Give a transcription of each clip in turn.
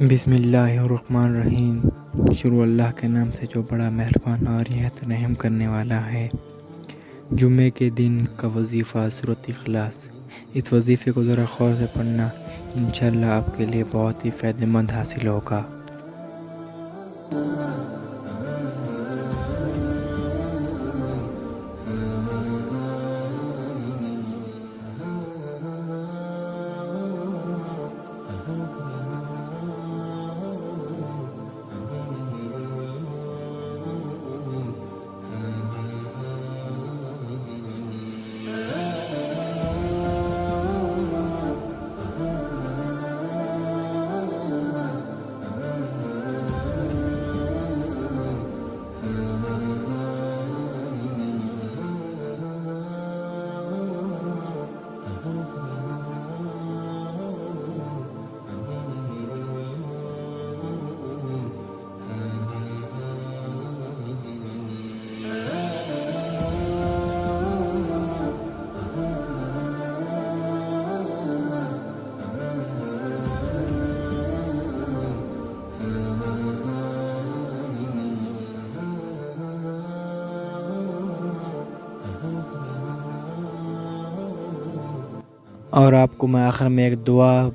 बिस्मिल्लाहिर्रहमानिर्रहीम। शुरू अल्लाह के नाम से जो बड़ा मेहरबान और निहायत रहम करने वाला है। जुम्मे के दिन का वजीफ़ा सूरत इखलास। इस वजीफ़े को ज़रा गौर से पढ़ना, इंशाअल्लाह आपके लिए बहुत ही फ़ायदेमंद हासिल होगा। और आपको मैं आखिर में एक दुआ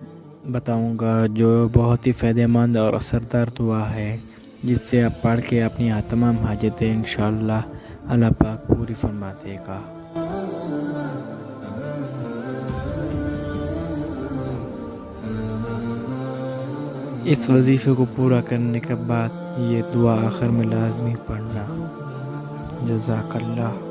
बताऊंगा जो बहुत ही फ़ायदेमंद और असरदार दुआ है, जिससे आप पढ़ के अपनी तमाम हाजतें इंशाअल्लाह अल्लाह पाक पूरी फरमा देगा। इस वजीफ़े को पूरा करने के बाद ये दुआ आखिर में लाज़मी पढ़ना। जज़ाकल्लाह।